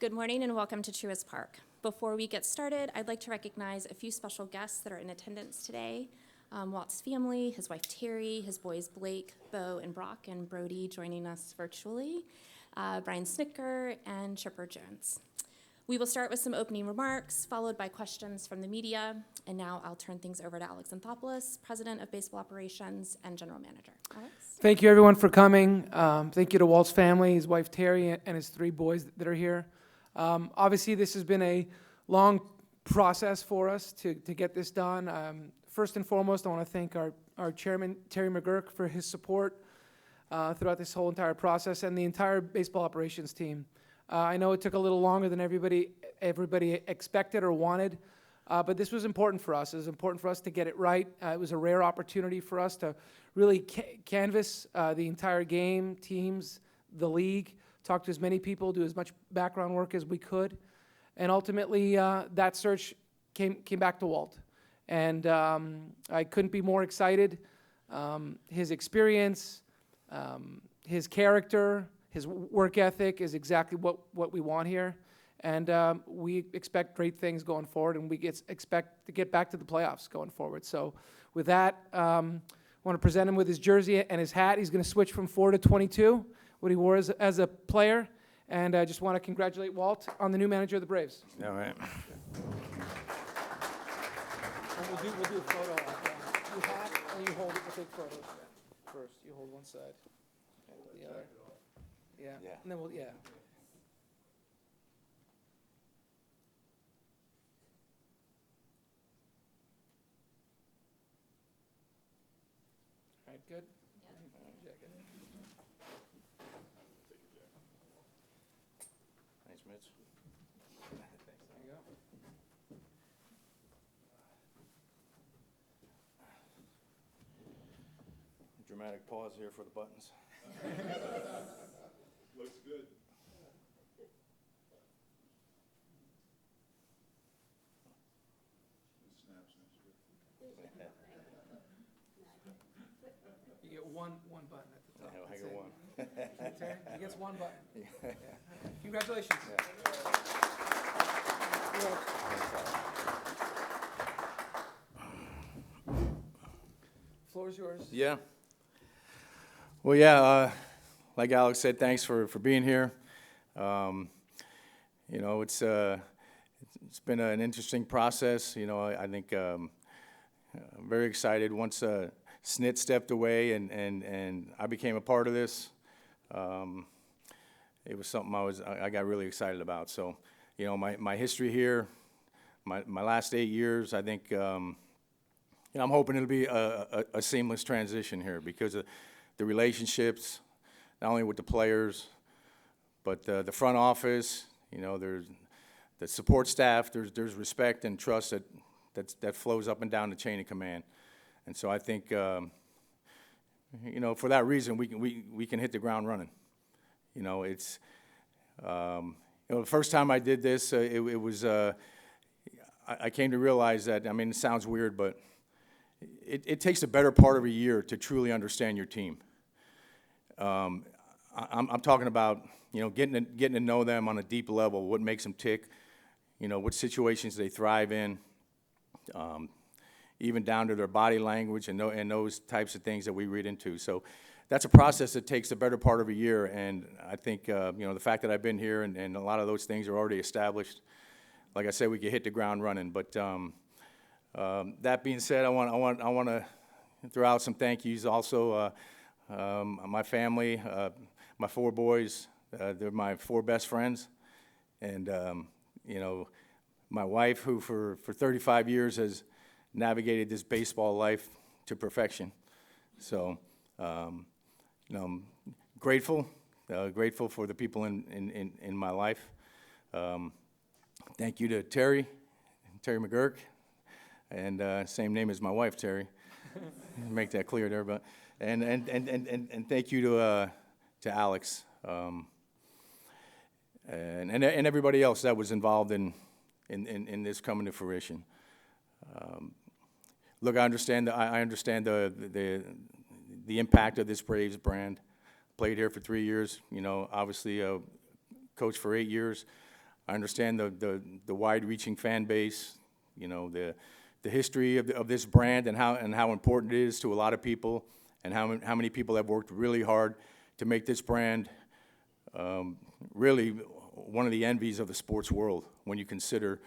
Good morning and welcome to Truist Park. Before we get started, I'd like to recognize a few special guests that are in attendance today. Walt's family, his wife Terry, his boys Blake, Bo, and Brock, and Brody joining us virtually, Brian Snicker, and Chipper Jones. We will start with some opening remarks, followed by questions from the media, and now I'll turn things over to Alex Anthopoulos, President of Baseball Operations and General Manager. Alex? Thank you, everyone, for coming. Thank you to Walt's family, his wife Terry, and his 3 boys that are here. Obviously, this has been a long process for us to get this done. First and foremost, I want to thank our chairman, Terry McGurk, for his support throughout this whole entire process, and the entire baseball operations team. I know it took a little longer than everybody expected or wanted, but this was important for us. It was important for us to get it right. It was a rare opportunity for us to really canvass the entire game, teams, the league, talk to as many people, do as much background work as we could. And ultimately, that search came back to Walt. And I couldn't be more excited. His experience, his character, his work ethic is exactly what we want here. And we expect great things going forward, and we expect to get back to the playoffs going forward. So with that, I want to present him with his jersey and his hat. He's going to switch from 4 to 22, what he wore as a player. And I just want to congratulate Walt on the new manager of the Braves. All right. And we'll do a photo. You hat, and you hold it. We'll take photos first. You hold one side, and the other. Yeah. And then yeah. All right, good? Thanks, Mitch. There you go. Dramatic pause here for the buttons. Looks good. You get one button at the top. I That's get it. one. Okay, he gets one button. Yeah. Congratulations. Floor is yours. Yeah. Well, yeah, like Alex said, thanks for being here. You know, it's been an interesting process. You know, I think I'm very excited once Snit stepped away and I became a part of this. It was something I got really excited about. So, you know, my history here, my last 8 years, I think, you know, I'm hoping it'll be a seamless transition here because of the relationships, not only with the players, but the front office. You know, there's the support staff. There's respect and trust that flows up and down the chain of command. And so I think, you know, for that reason, we can hit the ground running. You know, it's, you know, the first time I did this, it was, I came to realize that, I mean, it sounds weird, but it takes the better part of a year to truly understand your team. I'm talking about, you know, getting to know them on a deep level, what makes them tick, you know, what situations they thrive in, even down to their body language and those types of things that we read into. So that's a process that takes the better part of a year, and I think, you know, the fact that I've been here and a lot of those things are already established, like I said, we can hit the ground running. But that being said, I want to throw out some thank yous also. My family, my 4 boys, they're my 4 best friends, and you know, my wife, who for 35 years has navigated this baseball life to perfection. So, you know, I'm grateful for the people in my life. Thank you to Terry McGurk, and same name as my wife, Terry. Make that clear there, but and thank you to Alex, and everybody else that was involved in this coming to fruition. Look, I understand the impact of this Braves brand. Played here for 3 years, you know, obviously coached for 8 years. I understand the wide-reaching fan base, you know, the history of this brand and how important it is to a lot of people, and how many people have worked really hard to make this brand really one of the envies of the sports world. When you consider,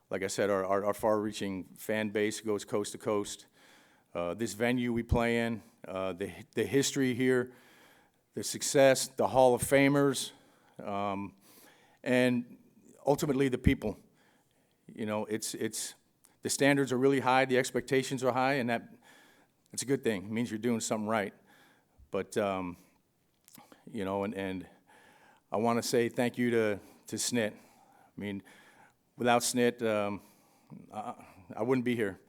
like I said, our far-reaching fan base goes coast to coast. This venue we play in, the history here, the success, the Hall of Famers, and ultimately the people. You know, the standards are really high, the expectations are high, and that's a good thing. It means you're doing something right. But you know, and I want to say thank you to SNIT. I mean, without SNIT, I wouldn't be here.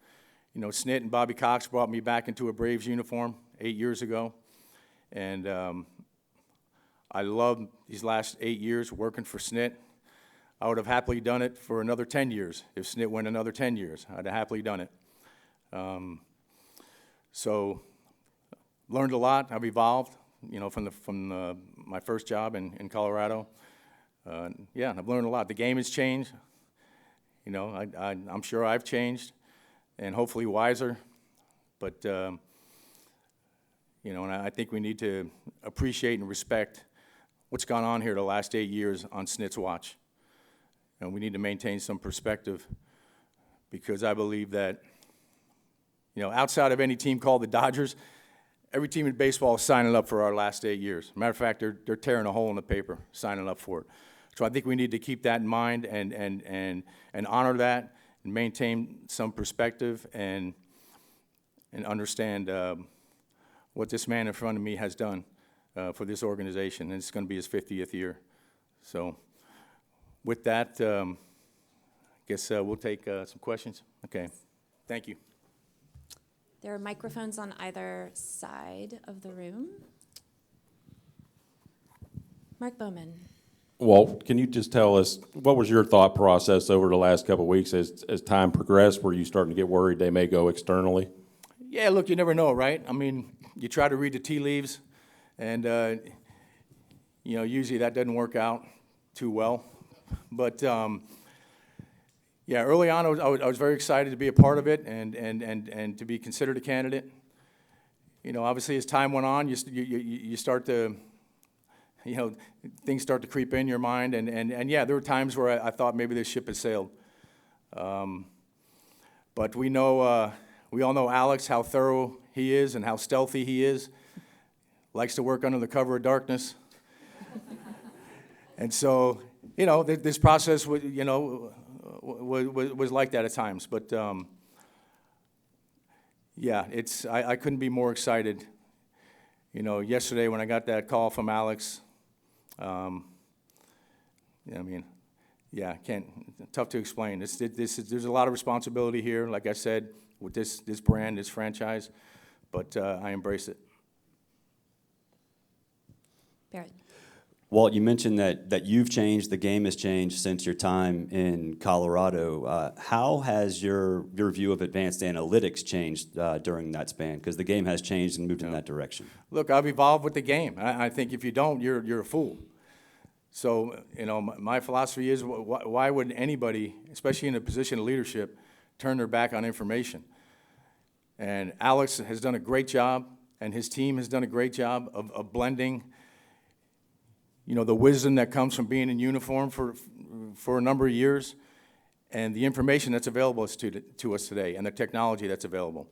You know, SNIT and Bobby Cox brought me back into a Braves uniform 8 years ago, and I loved these last 8 years working for SNIT. I would have happily done it for another 10 years. If SNIT went another 10 years, I'd have happily done it. So, learned a lot. I've evolved, you know, from my first job in Colorado. Yeah, I've learned a lot. The game has changed. You know, I'm sure I've changed, and hopefully wiser. But you know, and I think we need to appreciate and respect what's gone on here the last 8 years on SNIT's watch. And we need to maintain some perspective, because I believe that, you know, outside of any team called the Dodgers, every team in baseball is signing up for our last 8 years. Matter of fact, they're tearing a hole in the paper, signing up for it. So I think we need to keep that in mind and honor that, and maintain some perspective, and understand what this man in front of me has done for this organization. And it's going to be his 50th year. So with that, I guess we'll take some questions. Okay, thank you. There are microphones on either side of the room. Mark Bowman. Walt, can you just tell us, what was your thought process over the last couple of weeks as time progressed? Were you starting to get worried they may go externally? Yeah, look, you never know, right? I mean, you try to read the tea leaves, and you know, usually that doesn't work out too well. But yeah, early on, I was very excited to be a part of it, and to be considered a candidate. You know, obviously, as time went on, you start to, you know, things start to creep in your mind, and yeah, there were times where I thought maybe this ship had sailed. But we know, we all know Alex, how thorough he is and how stealthy he is. Likes to work under the cover of darkness. And so, you know, this process was, you know, was like that at times. But yeah, I couldn't be more excited. You know, yesterday when I got that call from Alex, yeah, I mean, yeah, tough to explain. There's a lot of responsibility here, like I said, with this brand, this franchise, but I embrace it. Barrett. Walt, you mentioned that you've changed, the game has changed since your time in Colorado. How has your view of advanced analytics changed during that span? Because the game has changed and moved in that direction. Look, I've evolved with the game. I think if you don't, you're a fool. So, you know, my philosophy is, why would anybody, especially in a position of leadership, turn their back on information? And Alex has done a great job, and his team has done a great job of blending, you know, the wisdom that comes from being in uniform for a number of years, and the information that's available to us today, and the technology that's available.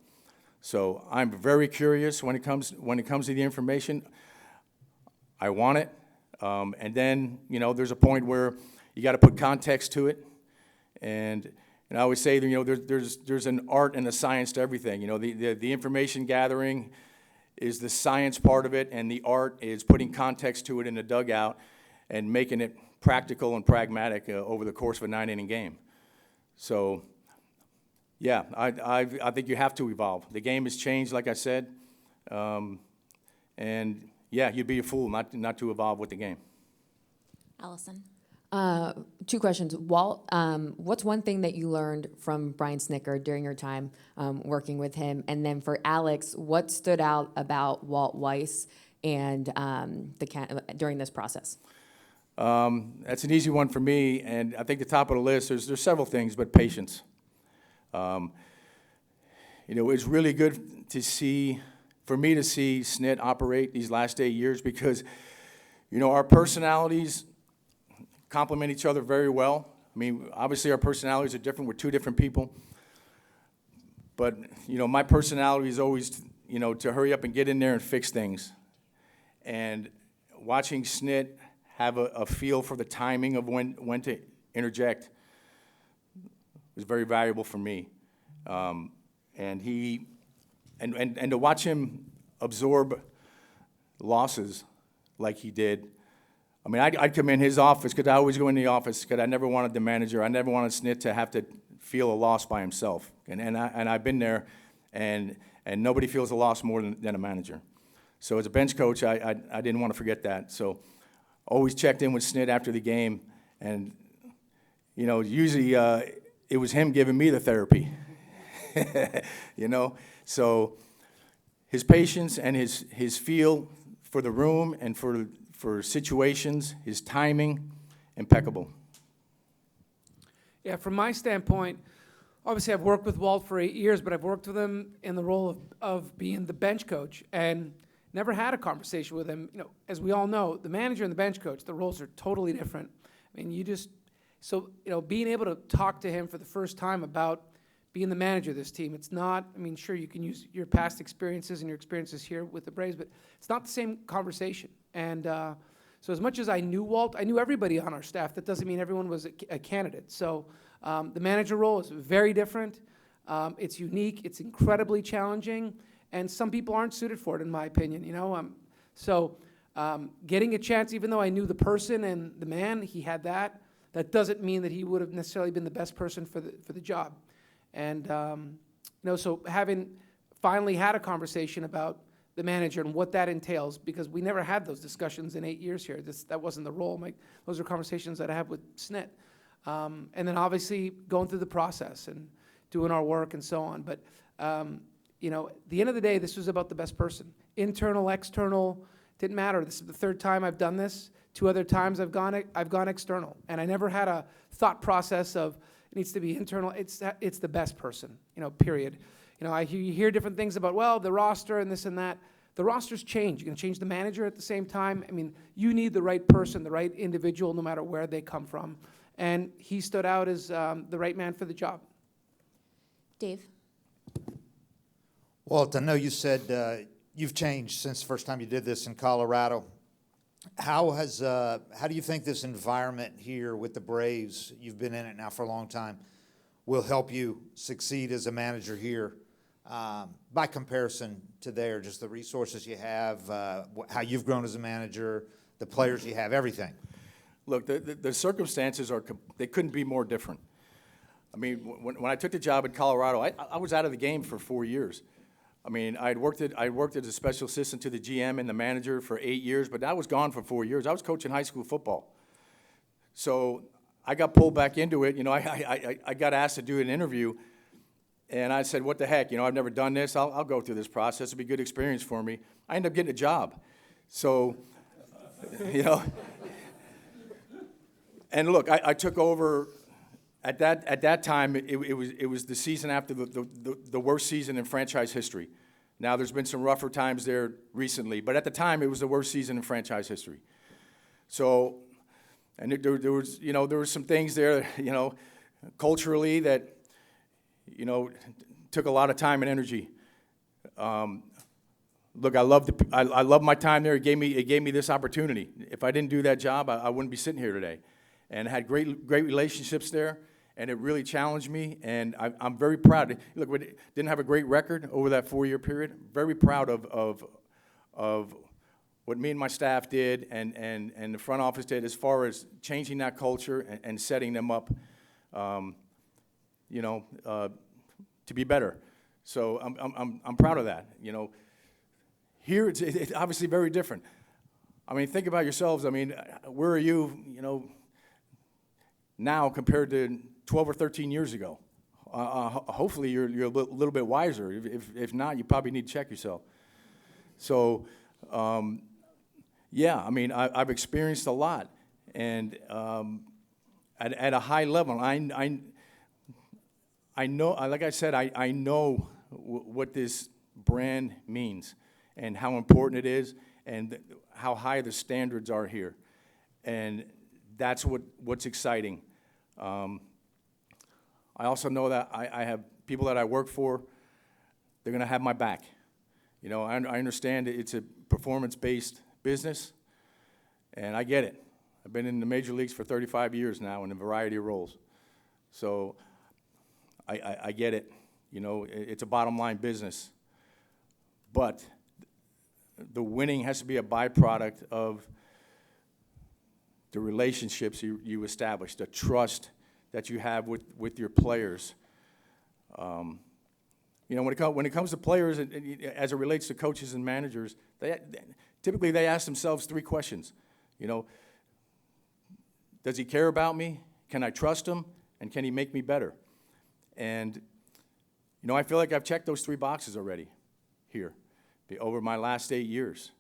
So I'm very curious when it comes to the information. I want it, and then, you know, there's a point where you got to put context to it, and I always say that, you know, there's an art and a science to everything. You know, the information gathering is the science part of it, and the art is putting context to it in the dugout and making it practical and pragmatic over the course of a 9-inning game. So, yeah, I think you have to evolve. The game has changed, like I said, and yeah, you'd be a fool not to evolve with the game. Allison. 2 questions. Walt, what's one thing that you learned from Brian Snitker during your time working with him? And then for Alex, what stood out about Walt Weiss and during this process? That's an easy one for me, and I think the top of the list, there's several things, but patience. It's really good to see, for me to see SNIT operate these last 8 years because, our personalities complement each other very well. I mean, obviously our personalities are different. We're two different people. But, my personality is always, to hurry up and get in there and fix things. And watching SNIT have a feel for the timing of when to interject was very valuable for me. And to watch him absorb losses like he did. I mean, I'd come in his office, because I always go in the office, because I never wanted the manager, I never wanted SNIT to have to feel a loss by himself. And I've been there, and nobody feels a loss more than a manager. So as a bench coach, I didn't want to forget that. So always checked in with SNIT after the game, and, usually it was him giving me the therapy. So his patience and his feel for the room and for situations, his timing, impeccable. Yeah, from my standpoint, obviously I've worked with Walt for 8 years, but I've worked with him in the role of being the bench coach and never had a conversation with him. As we all know, the manager and the bench coach, the roles are totally different. I mean, being able to talk to him for the first time about being the manager of this team, it's not, sure, you can use your past experiences and your experiences here with the Braves, but it's not the same conversation. And so as much as I knew Walt, I knew everybody on our staff. That doesn't mean everyone was a candidate. So the manager role is very different. It's unique. It's incredibly challenging. And some people aren't suited for it, in my opinion. Getting a chance, even though I knew the person and the man, he had that. That doesn't mean that he would have necessarily been the best person for the job. And so having finally had a conversation about the manager and what that entails, because we never had those discussions in 8 years here. That wasn't the role. Those are conversations that I have with SNIT. And then obviously going through the process and doing our work and so on. But, at the end of the day, this was about the best person. Internal, external, didn't matter. This is the third time I've done this. 2 other times I've gone external. And I never had a thought process of it needs to be internal. It's the best person, period. You hear different things about, the roster and this and that. The rosters change. You can change the manager at the same time. You need the right person, the right individual, no matter where they come from. And he stood out as the right man for the job. Dave? Walt, I know you said you've changed since the first time you did this in Colorado. How do you think this environment here with the Braves, you've been in it now for a long time, will help you succeed as a manager here by comparison to there, just the resources you have, how you've grown as a manager, the players you have, everything? Look, the circumstances they couldn't be more different. When I took the job in Colorado, I was out of the game for 4 years. I worked as a special assistant to the GM and the manager for 8 years, but I was gone for 4 years. I was coaching high school football. So I got pulled back into it. I got asked to do an interview, and I said, what the heck? I've never done this. I'll go through this process. It'll be a good experience for me. I ended up getting a job. So, and look, I took over. At that time, it was the season after the worst season in franchise history. Now, there's been some rougher times there recently, but at the time, it was the worst season in franchise history. So, and there were some things there, culturally that, took a lot of time and energy. Look, I love my time there. It gave me this opportunity. If I didn't do that job, I wouldn't be sitting here today. And I had great relationships there. And it really challenged me, and I'm very proud. Look, we didn't have a great record over that 4-year period. Very proud of what me and my staff did and the front office did as far as changing that culture and setting them up, to be better. So I'm proud of that. Here it's obviously very different. Think about yourselves. Where are you? Now compared to 12 or 13 years ago. Hopefully you're a little bit wiser. If not, you probably need to check yourself. So, I've experienced a lot. And at a high level, I know, like I said, I know what this brand means and how important it is and how high the standards are here. And that's what's exciting. I also know that I have people that I work for, they're gonna have my back. You know, I understand it's a performance-based business, and I get it. I've been in the major leagues for 35 years now in a variety of roles. So I get it. You know, it's a bottom line business. But the winning has to be a byproduct of the relationships you establish, the trust that you have with your players. You know, when it comes to players, as it relates to coaches and managers, typically they ask themselves 3 questions. You know, does he care about me? Can I trust him? And can he make me better? And, you know, I feel like I've checked those 3 boxes already here over my last 8 years.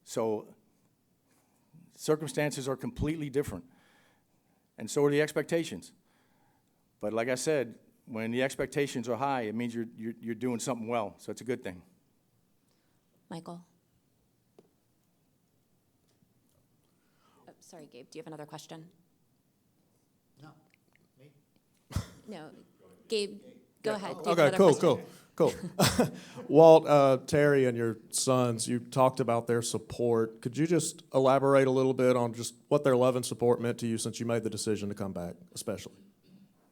So circumstances are completely different, and so are the expectations. But like I said, when the expectations are high, it means you're doing something well, so it's a good thing. Michael? Oh, sorry, Gabe, do you have another question? No, me? No, Gabe, go ahead. Do you have Okay, another cool. question? Walt, Terry, and your sons, you talked about their support. Could you just elaborate a little bit on just what their love and support meant to you since you made the decision to come back, especially?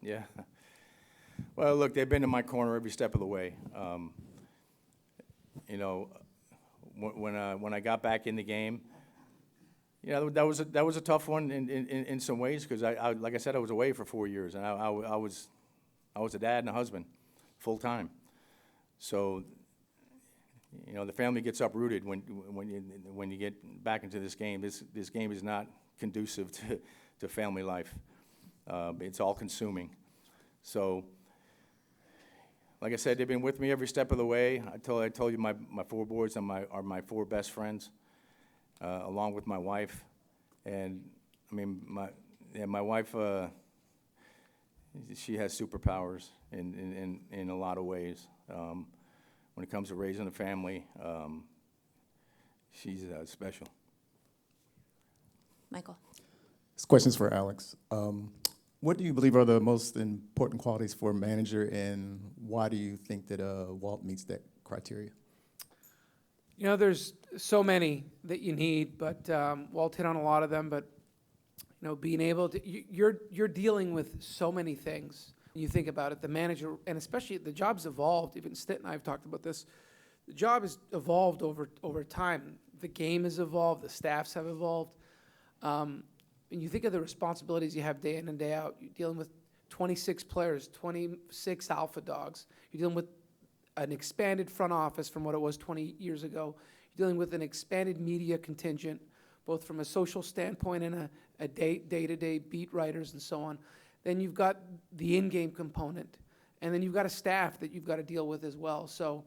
Yeah. Well, look, they've been in my corner every step of the way. You know, when I got back in the game, you know, that was a tough one in some ways because I like I said, I was away for 4 years, and I was a dad and a husband, full time. So, you know, the family gets uprooted when you get back into this game. This game is not conducive to family life. It's all consuming. So, like I said, they've been with me every step of the way. I told you my 4 boys are my 4 best friends, along with my wife. And I mean, my wife, she has superpowers in a lot of ways. When it comes to raising a family, she's special. Michael? This question's for Alex. What do you believe are the most important qualities for a manager, and why do you think that Walt meets that criteria? You know, there's so many that you need, but Walt hit on a lot of them. But you know, being able to, you're dealing with so many things. You think about it, the manager, and especially the job's evolved. Even Stitt and I have talked about this. The job has evolved over time. The game has evolved. The staffs have evolved. And you think of the responsibilities you have day in and day out. You're dealing with 26 players, 26 alpha dogs. You're dealing with an expanded front office from what it was 20 years ago. You're dealing with an expanded media contingent, both from a social standpoint and a day-to-day beat writers and so on. Then you've got the in-game component, and then you've got a staff that you've got to deal with as well. So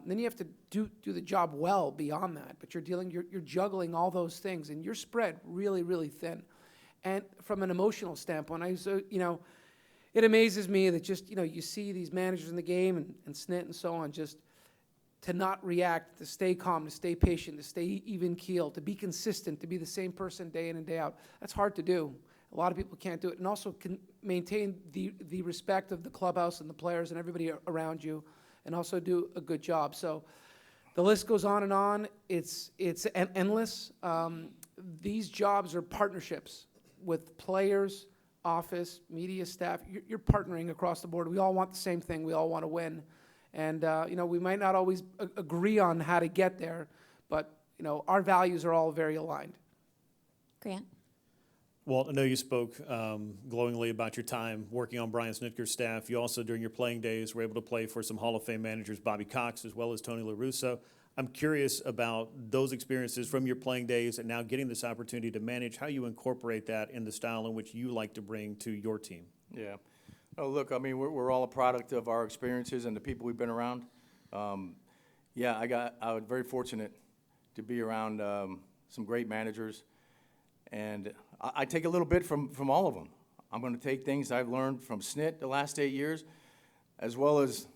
then you have to do the job well beyond that. But you're juggling all those things, and you're spread really, really thin. And from an emotional standpoint, it amazes me that just, you see these managers in the game and Snit and so on, just to not react, to stay calm, to stay patient, to stay even keeled, to be consistent, to be the same person day in and day out. That's hard to do. A lot of people can't do it, and also can maintain the respect of the clubhouse and the players and everybody around you, and also do a good job. So the list goes on and on. It's endless. These jobs are partnerships with players, office, media staff. You're partnering across the board. We all want the same thing. We all want to win. And, we might not always agree on how to get there, but, our values are all very aligned. Grant? Walt, I know you spoke glowingly about your time working on Brian Snitker's staff. You also, during your playing days, were able to play for some Hall of Fame managers, Bobby Cox, as well as Tony La Russa. I'm curious about those experiences from your playing days and now getting this opportunity to manage, how you incorporate that in the style in which you like to bring to your team. Yeah. Oh, look, I mean, we're all a product of our experiences and the people we've been around. I was very fortunate to be around some great managers And I take a little bit from all of them. I'm going to take things I've learned from SNIT the last 8 years, as well as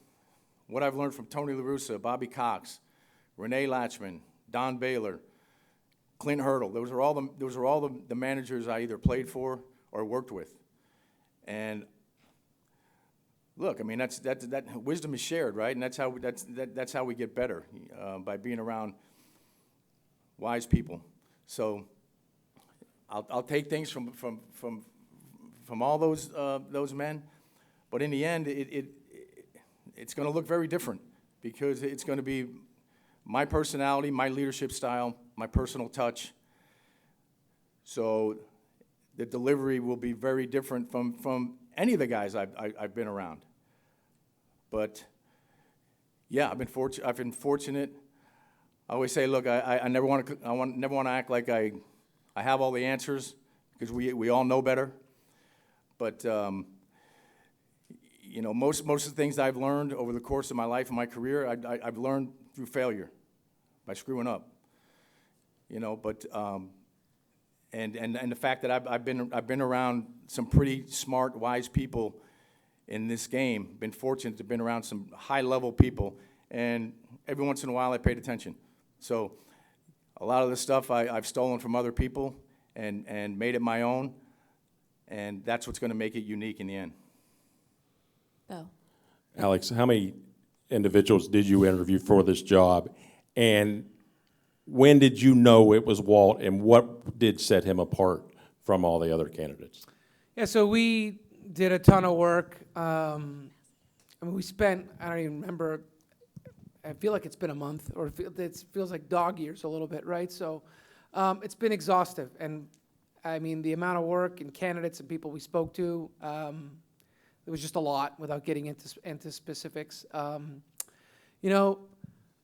what I've learned from Tony La Russa, Bobby Cox, Renee Latchman, Don Baylor, Clint Hurdle. Those are all the managers I either played for or worked with. And look, I mean, that wisdom is shared, right? And that's how we get better, by being around wise people. So I'll take things from all those men, but in the end, it's going to look very different, because it's going to be my personality, my leadership style, my personal touch. So the delivery will be very different from any of the guys I've been around. But yeah, I've been fortunate. I always say, look, I never want to act like I have all the answers, because we all know better. But you know, most of the things I've learned over the course of my life and my career, I've learned through failure, by screwing up. You know, but and the fact that I've been around some pretty smart, wise people in this game. Been fortunate to have been around some high-level people, and every once in a while I paid attention. So a lot of the stuff I've stolen from other people and made it my own, and that's what's going to make it unique in the end. Bo. Alex, how many individuals did you interview for this job, and when did you know it was Walt, and what did set him apart from all the other candidates? Yeah, so we did a ton of work. I mean, we spent, I don't even remember, I feel like it's been a month, or it feels like dog years a little bit, right? So it's been exhaustive. And I mean, the amount of work and candidates and people we spoke to, it was just a lot without getting into specifics. You know,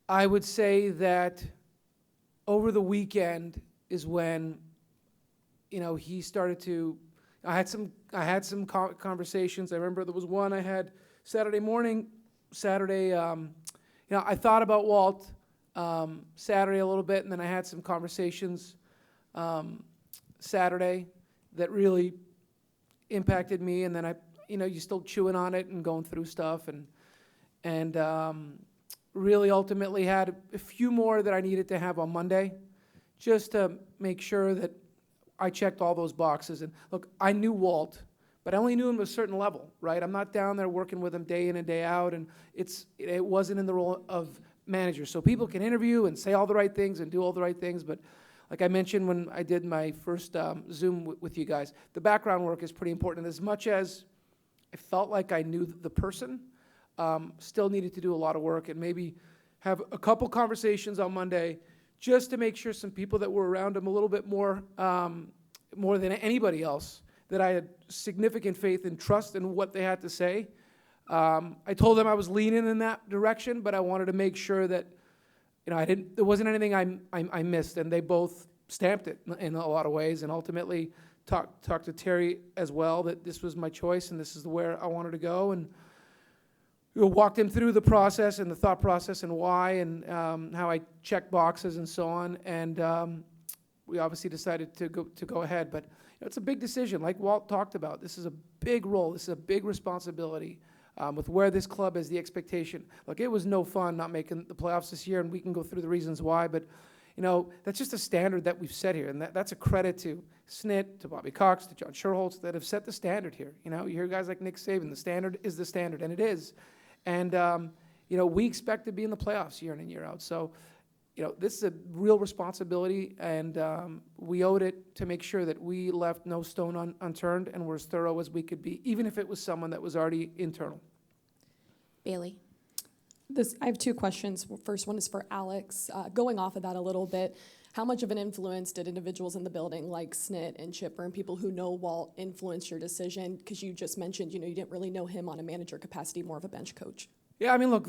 I would say that over the weekend is when, you know, he started to, I had some conversations. I remember there was one I had Saturday morning. You know, I thought about Walt Saturday a little bit, and then I had some conversations Saturday that really impacted me. And then you're still chewing on it and going through stuff, and really ultimately had a few more that I needed to have on Monday, just to make sure that I checked all those boxes. And look, I knew Walt, but I only knew him at a certain level, right? I'm not down there working with him day in and day out, and it wasn't in the role of manager. So people can interview and say all the right things and do all the right things, but like I mentioned when I did my first Zoom with you guys, the background work is pretty important. As much as I felt like I knew the person, still needed to do a lot of work, and maybe have a couple conversations on Monday just to make sure some people that were around him a little bit more than anybody else, that I had significant faith and trust in what they had to say. I told them I was leaning in that direction, but I wanted to make sure that, you know, there wasn't anything I missed, and they both stamped it in a lot of ways, and ultimately talked to Terry as well, that this was my choice and this is where I wanted to go. And we walked him through the process and the thought process and why, and how I check boxes and so on. And we obviously decided to go ahead. But you know, it's a big decision, like Walt talked about. This is a big role. This is a big responsibility with where this club is, the expectation. Look, it was no fun not making the playoffs this year, and we can go through the reasons why. But you know, that's just a standard that we've set here, and that's a credit to SNIT, to Bobby Cox, to John Sherholtz, that have set the standard here. You know, you hear guys like Nick Saban, the standard is the standard, and it is. And, you know, we expect to be in the playoffs year in and year out. So, you know, this is a real responsibility, and we owed it to make sure that we left no stone unturned and were as thorough as we could be, even if it was someone that was already internal. Bailey. I have two questions. First one is for Alex. Going off of that a little bit, how much of an influence did individuals in the building like SNIT and Chipper and people who know Walt influence your decision? Because you just mentioned, you know, you didn't really know him on a manager capacity, more of a bench coach. Yeah, I mean, look,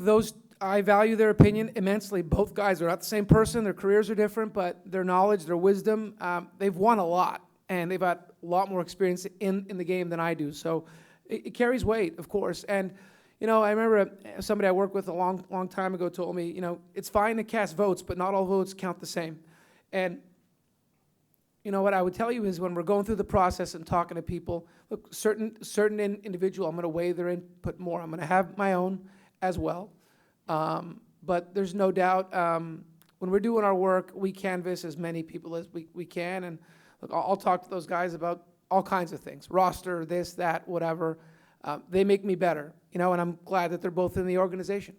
I value their opinion immensely. Both guys are not the same person. Their careers are different, but their knowledge, their wisdom, they've won a lot, and they've got a lot more experience in the game than I do. So it carries weight, of course. And you know, I remember somebody I worked with a long time ago told me, you know, it's fine to cast votes, but not all votes count the same. And you know, what I would tell you is when we're going through the process and talking to people, look, certain individual, I'm going to weigh their input more. I'm going to have my own as well. But there's no doubt when we're doing our work, we canvass as many people as we can. And look, I'll talk to those guys about all kinds of things, roster, this, that, whatever. They make me better, you know, and I'm glad that they're both in the organization.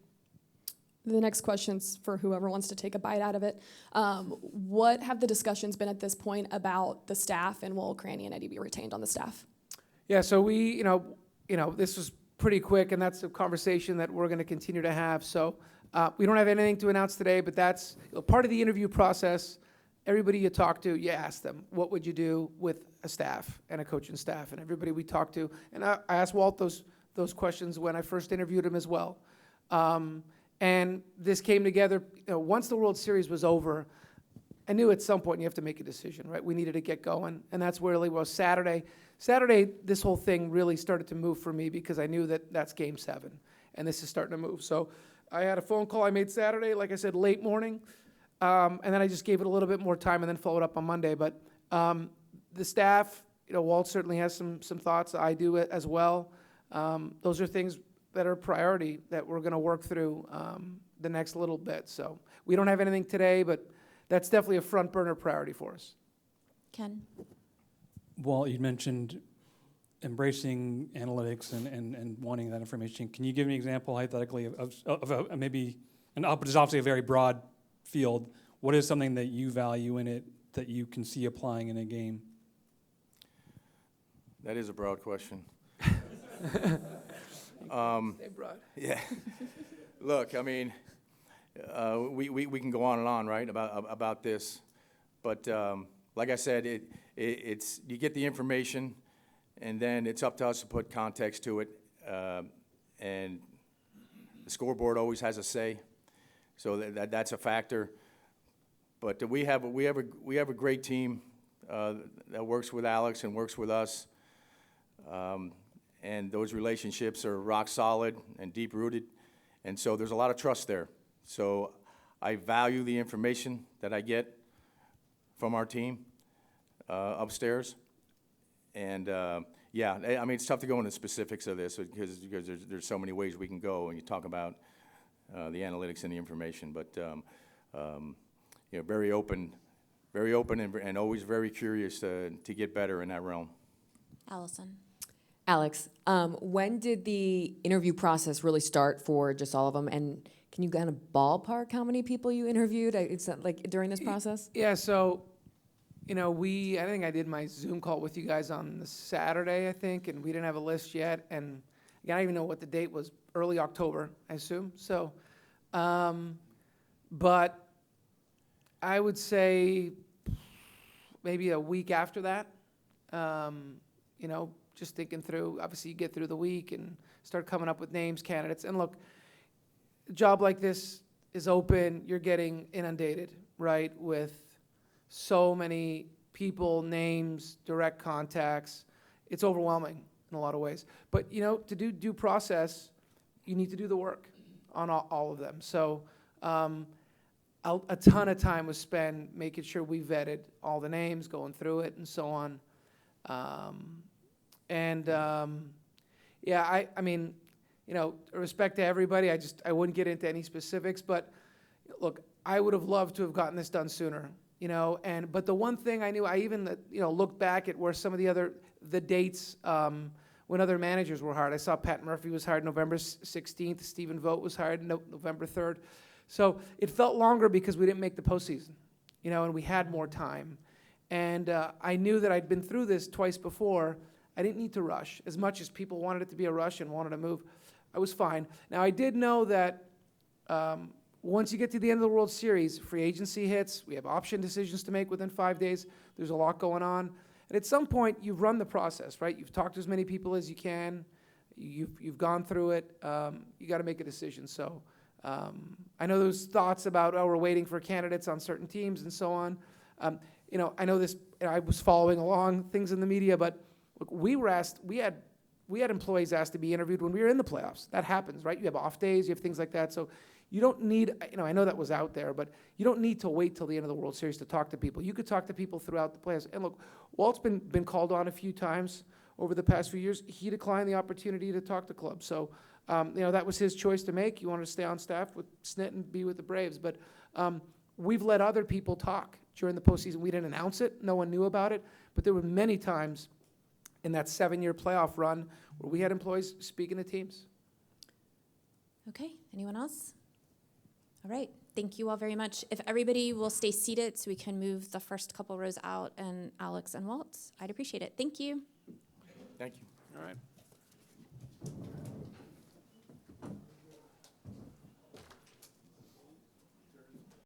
The next question's for whoever wants to take a bite out of it. What have the discussions been at this point about the staff, and will Cranny and Eddie be retained on the staff? Yeah, so we, you know, this was pretty quick, and that's a conversation that we're going to continue to have. So we don't have anything to announce today, but that's part of the interview process. Everybody you talk to, you ask them, what would you do with a staff and a coaching staff? And everybody we talk to, and I asked Walt those questions when I first interviewed him as well. And this came together, you know, once the World Series was over, I knew at some point you have to make a decision, right? We needed to get going, and that's where it really was Saturday. Saturday, this whole thing really started to move for me because I knew that that's Game 7, and this is starting to move. So I had a phone call I made Saturday, like I said, late morning, and then I just gave it a little bit more time and then followed up on Monday. But the staff, you know, Walt certainly has some thoughts. I do as well. Those are things that are a priority that we're going to work through the next little bit. So we don't have anything today, but that's definitely a front burner priority for us. Ken? Walt, you mentioned embracing analytics and wanting that information. Can you give me an example, hypothetically, of maybe, and it's obviously a very broad field, what is something that you value in it that you can see applying in a game? That is a broad question. Broad. Yeah. Look, I mean, we can go on and on, right, about this, but like I said, it's you get the information, and then it's up to us to put context to it, and the scoreboard always has a say, so that's a factor. But we have a great team that works with Alex and works with us. And those relationships are rock solid and deep rooted, and so there's a lot of trust there. So I value the information that I get from our team upstairs, and yeah, I mean, it's tough to go into specifics of this because there's so many ways we can go when you talk about the analytics and the information, but you know, very open and always very curious to get better in that realm. Allison? Alex, when did the interview process really start for just all of them? And can you kind of ballpark how many people you interviewed? It's like during this process? Yeah, so, you know, I think I did my Zoom call with you guys on the Saturday, I think, and we didn't have a list yet. And I don't even know what the date was, early October, I assume. So, but I would say maybe a week after that, you know, just thinking through, obviously you get through the week and start coming up with names, candidates. And look, a job like this is open. You're getting inundated, right, with so many people, names, direct contacts. It's overwhelming in a lot of ways. But, you know, to do due process, you need to do the work on all of them. So a ton of time was spent making sure we vetted all the names, going through it, and so on. Yeah, I mean, you know, respect to everybody, I wouldn't get into any specifics, but look, I would have loved to have gotten this done sooner, you know, but the one thing I knew, I even, you know, looked back at where some of the dates when other managers were hired. I saw Pat Murphy was hired November 16th, Stephen Vogt was hired November 3rd. So it felt longer because we didn't make the postseason, you know, and we had more time. And I knew that I'd been through this twice before. I didn't need to rush. As much as people wanted it to be a rush and wanted to move, I was fine. Now, I did know that once you get to the end of the World Series, free agency hits, we have option decisions to make within 5 days, there's a lot going on. And at some point, you've run the process, right? You've talked to as many people as you can. You've gone through it. You got to make a decision. So I know there's thoughts about, oh, we're waiting for candidates on certain teams and so on. You know, I know this, I was following along things in the media, but look, we we had employees asked to be interviewed when we were in the playoffs. That happens, right? You have off days, you have things like that. So you don't need, I know that was out there, but you don't need to wait till the end of the World Series to talk to people. You could talk to people throughout the playoffs. And look, Walt's been called on a few times over the past few years. He declined the opportunity to talk to clubs. So, that was his choice to make. He wanted to stay on staff with SNIT and be with the Braves. But we've let other people talk during the postseason. We didn't announce it. No one knew about it. But there were many times in that 7-year playoff run where we had employees speaking to teams. Okay, anyone else? All right, thank you all very much. If everybody will stay seated so we can move the first couple rows out, and Alex and Walt, I'd appreciate it. Thank you. Thank you. All right.